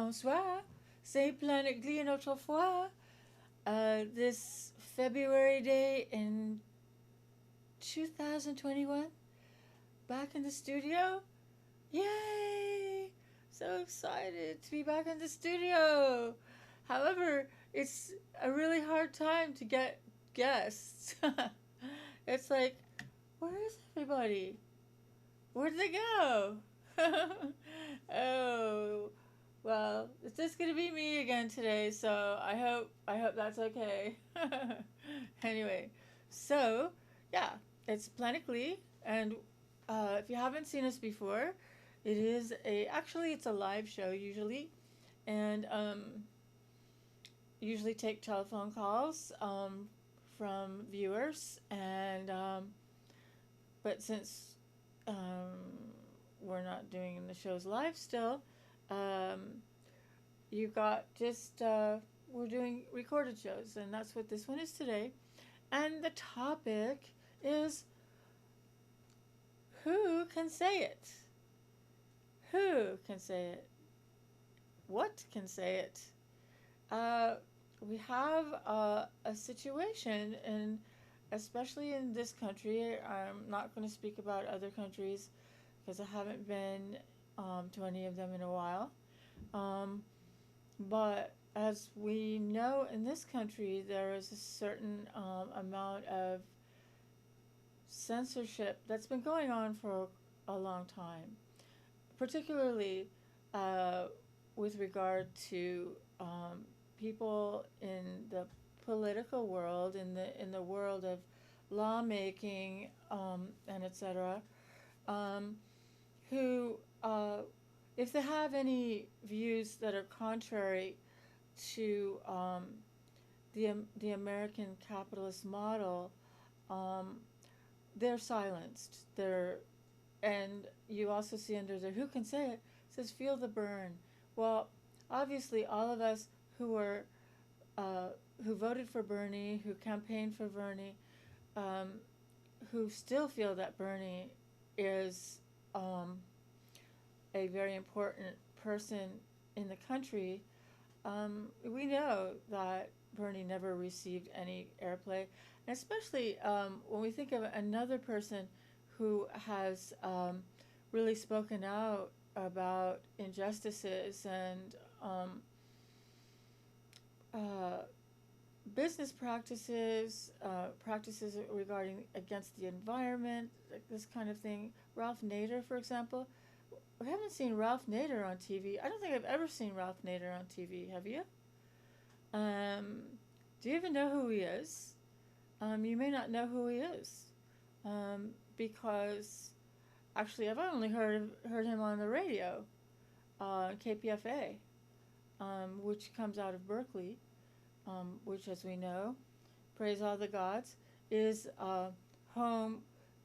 bonsoir. C'est Planet Glee une autre fois. This February day in 2021. Back in the studio. Yay! So excited to be back in the studio. However, it's a really hard time to get guests. It's like, where is everybody? Where'd they go? Oh, well, it's just gonna be me again today, so I hope that's okay. Anyway, so yeah, it's Planet Glee, and if you haven't seen us before, it's a live show usually, and usually take telephone calls from viewers, and but since we're not doing the shows live still, um, you got just we're doing recorded shows, and that's what this one is today. And the topic is, who can say it? Who can say it? What can say it? We have a situation, and especially in this country, I'm not going to speak about other countries because I haven't been to any of them in a while. But as we know, in this country, there is a certain amount of censorship that's been going on for a long time, particularly uh, with regard to people in the political world, in the world of lawmaking, and etc., who, if they have any views that are contrary to the American capitalist model, they're silenced. And you also see under there, who can say it? It says, feel the burn. Well, obviously, all of us who were who voted for Bernie, who campaigned for Bernie, who still feel that Bernie is a very important person in the country, we know that Bernie never received any airplay. And especially when we think of another person who has really spoken out about injustices and business practices, practices regarding against the environment, like this kind of thing. Ralph Nader, for example. We haven't seen Ralph Nader on TV. I don't think I've ever seen Ralph Nader on TV. Have you? Do you even know who he is? You may not know who he is, because actually I've only heard him on the radio, KPFA, which comes out of Berkeley, which, as we know, praise all the gods, is home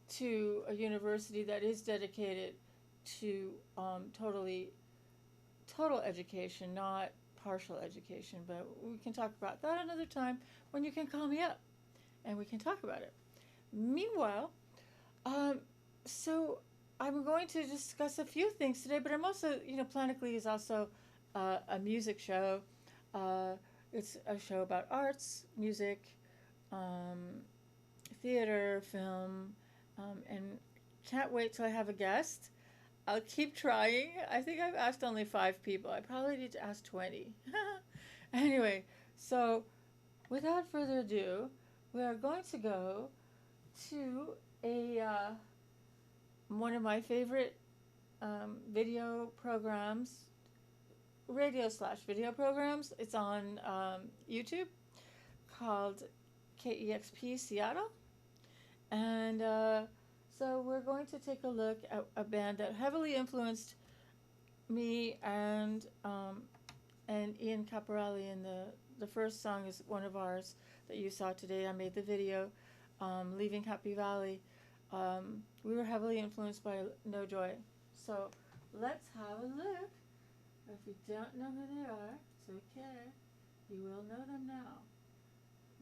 to a university that is dedicated to total education, not partial education. But we can talk about that another time when you can call me up and we can talk about it. Meanwhile, so I'm going to discuss a few things today, but I'm also, Planet Glee is also a music show. It's a show about arts, music, theater, film, and can't wait till I have a guest. I'll keep trying. I think I've asked only 5 people. I probably need to ask 20. Anyway, so without further ado, we are going to go to one of my favorite video programs, radio/video programs. It's on YouTube, called KEXP Seattle. And so we're going to take a look at a band that heavily influenced me and Ian Caporelli. And the first song is one of ours that you saw today. I made the video, Leaving Happy Valley. We were heavily influenced by No Joy. So let's have a look. If you don't know who they are, it's okay. You will know them now.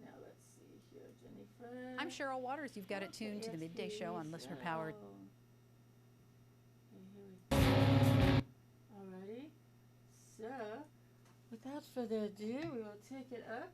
Now let's see here, Jennifer. I'm Cheryl Waters. You've got it tuned to the midday show on Listener Powered. Okay, here we go. Alrighty. So without further ado, we will take it up.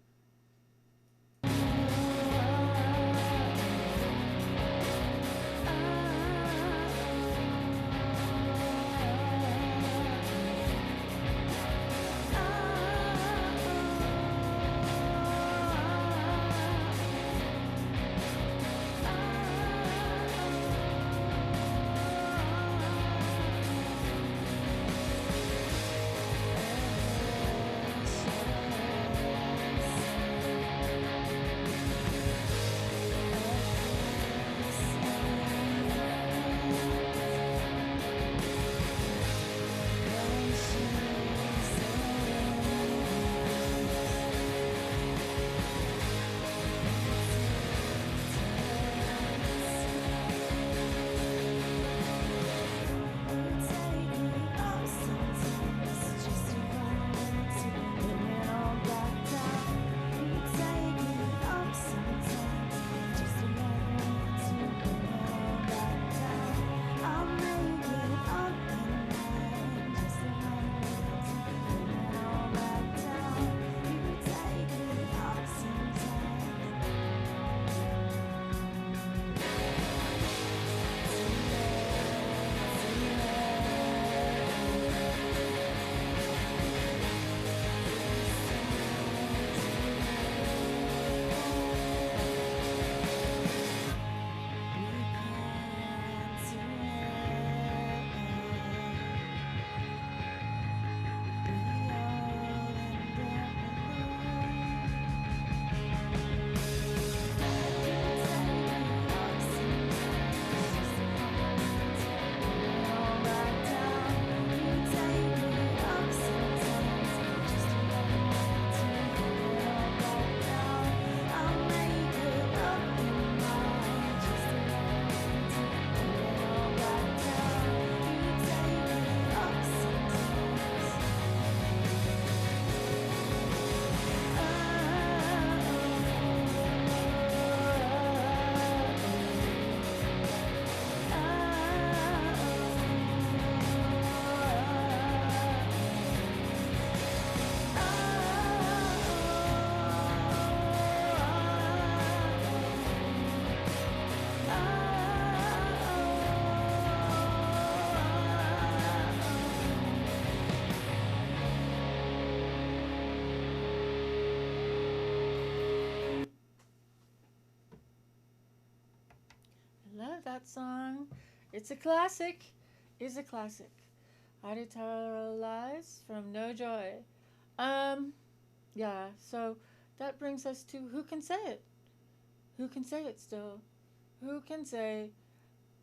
Love that song. It's a classic. Is a classic. Haritaro Lies from No Joy. Um, yeah, so that brings us to who can say it? Who can say it still? Who can say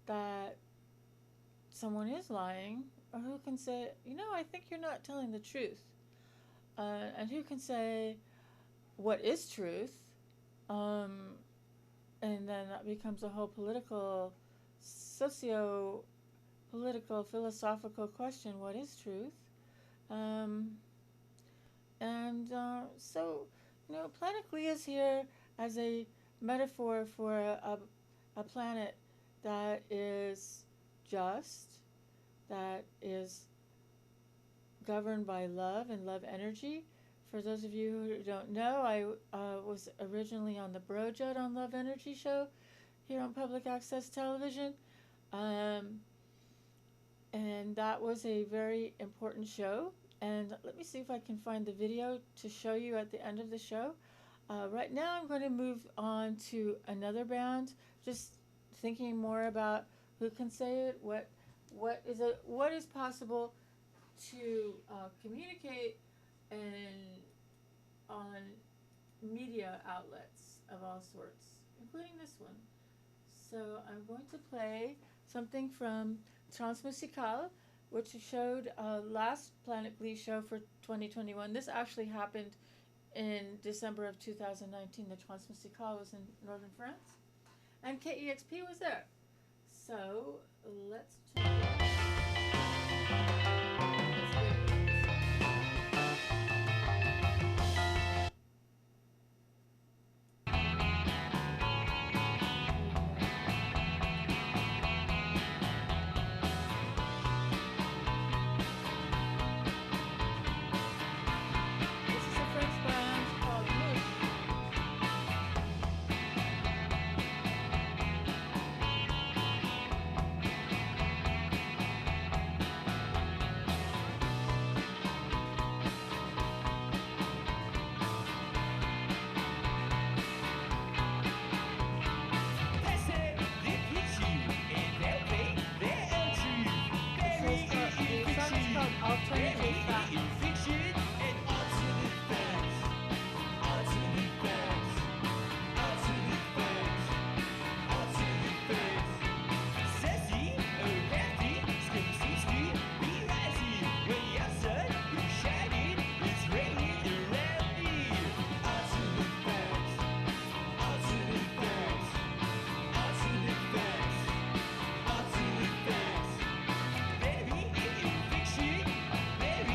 that someone is lying? Or who can say, I think you're not telling the truth? And who can say what is truth? And then that becomes a whole political, philosophical question. What is truth? So, Planet Glee is here as a metaphor for a planet that is just, that is governed by love and love energy. For those of you who don't know, I was originally on the Brojudd on Love Energy show here on public access television. And that was a very important show. And let me see if I can find the video to show you at the end of the show. Right now I'm going to move on to another band, just thinking more about who can say it, what is possible to communicate and on media outlets of all sorts, including this one. So I'm going to play something from Transmusical, which showed last Planet Glee show for 2021. This actually happened in December of 2019. The Transmusical was in northern France, and KEXP was there. So let's check it out. turn into the facts. Fiction and alternate facts. Alternate facts. Alternate facts. Alternate facts. Sassy, nasty, skinny, be hazy. When your sun is shining, it's raining around me. Alternate facts. Alternate facts. Alternate facts. Alternate facts. Maybe it is fiction. Maybe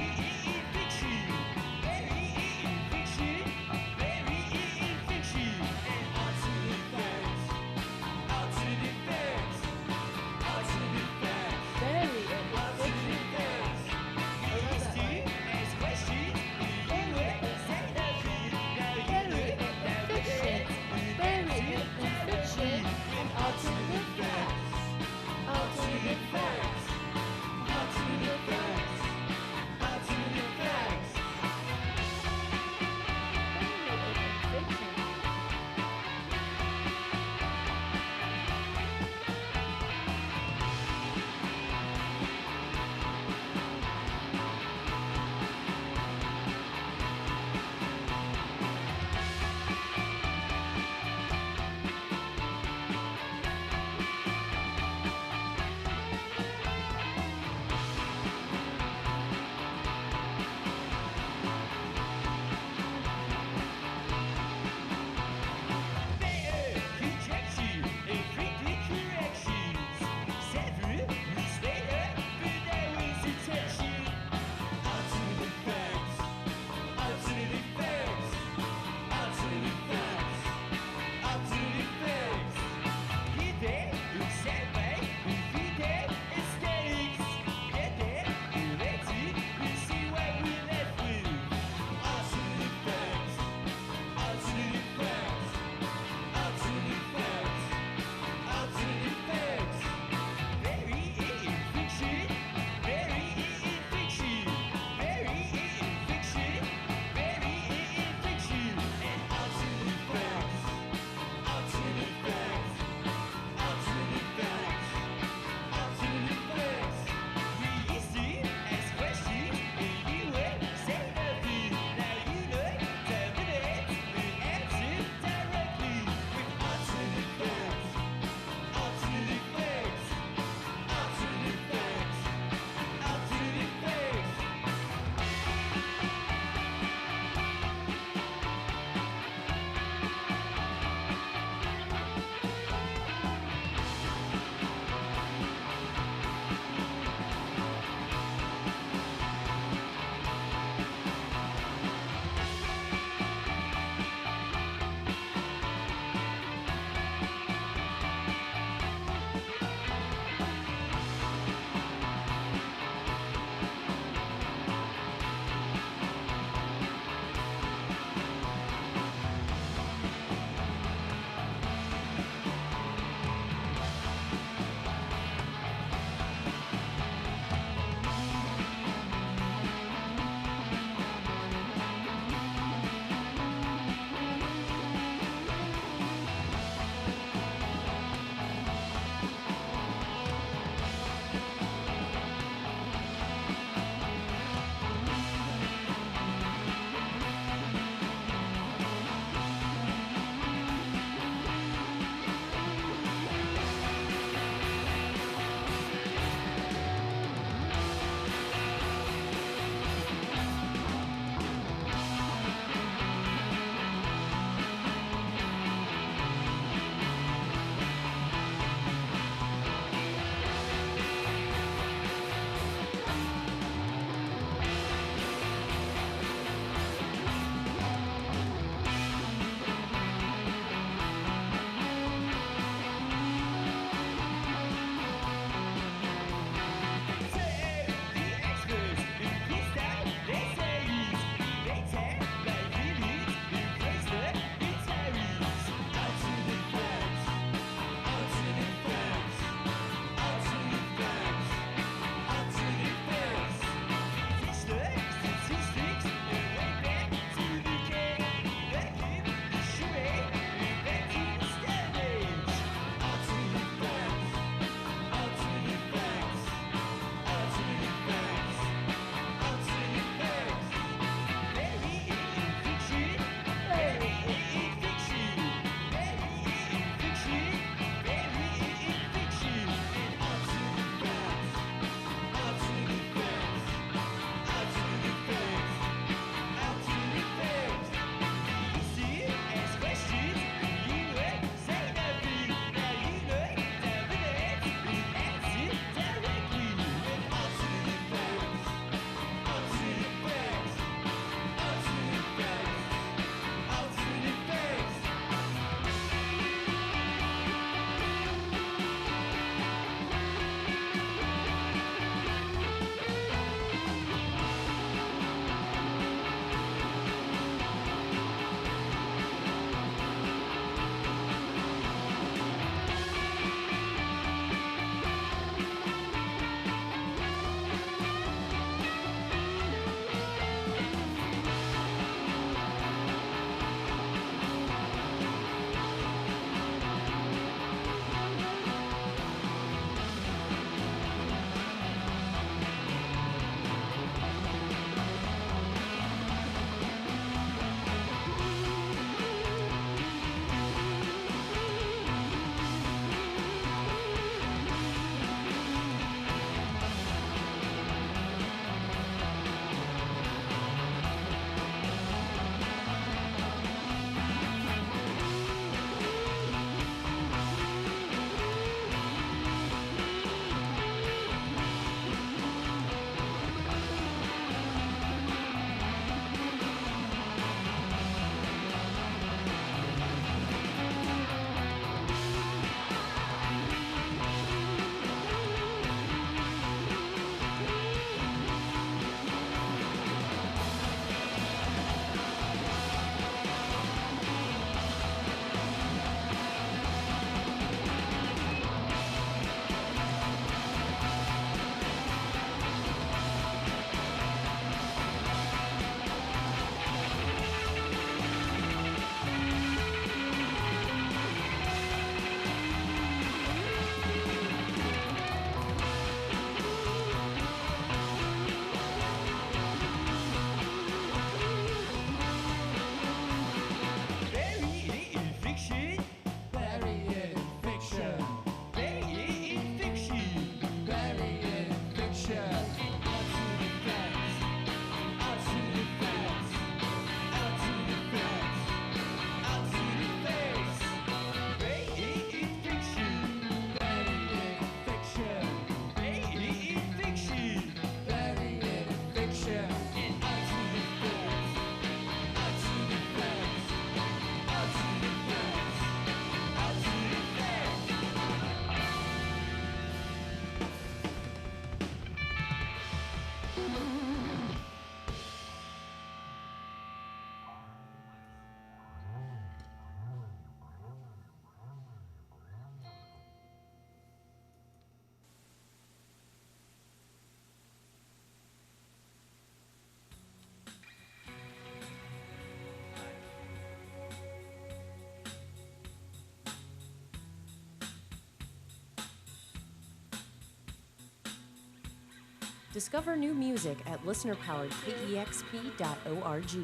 Discover new music at listenerpoweredkexp.org.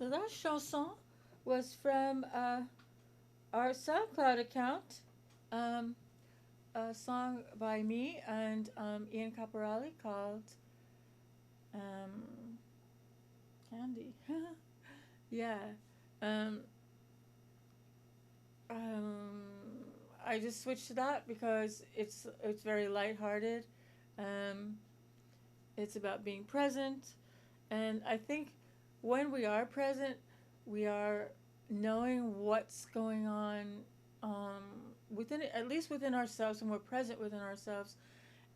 So that chanson was from our SoundCloud account, um, a song by me and Ian Caporali called um, Candy. Yeah. Um, um, I just switched to that because it's very lighthearted. Um, it's about being present, and I think when we are present, we are knowing what's going on um, within at least within ourselves, when we're present within ourselves,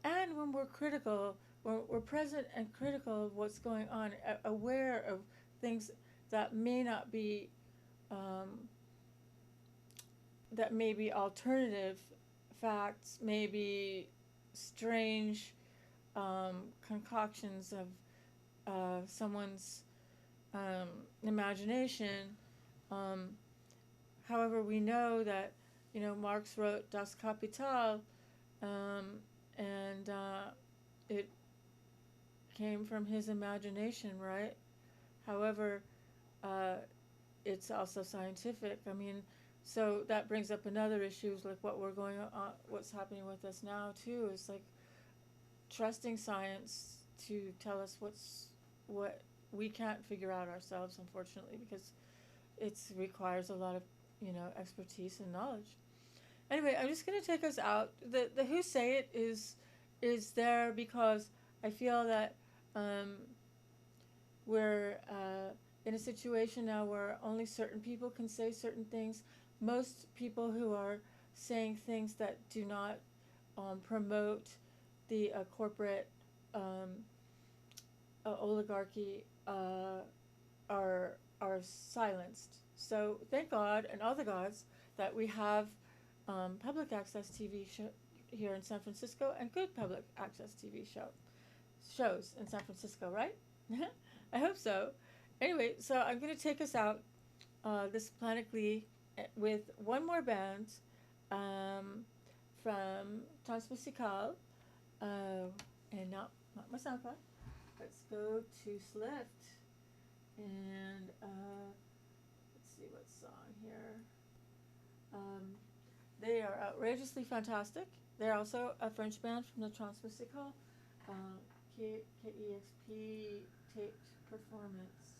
and when we're critical, we're present and critical of what's going on, aware of things that may not be, that may be alternative facts, maybe strange concoctions of someone's imagination. However, we know that, Marx wrote Das Kapital, and it came from his imagination, right? However, it's also scientific. I mean, so that brings up another issue, like what's happening with us now too, is like trusting science to tell us what we can't figure out ourselves, unfortunately, because it requires a lot of, expertise and knowledge. Anyway, I'm just going to take us out. The Who Say It is there because I feel that we're in a situation now where only certain people can say certain things. Most people who are saying things that do not promote the corporate oligarchy are silenced. So thank God and all the gods that we have public access TV here in San Francisco, and good public access TV shows in San Francisco, right? I hope so. Anyway, so I'm going to take us out this Planet Glee with one more band from Transmusical, and not Masaka. Let's go to Slift, and let's see what song here. They are outrageously fantastic. They're also a French band from the Transmusical KEXP taped performance.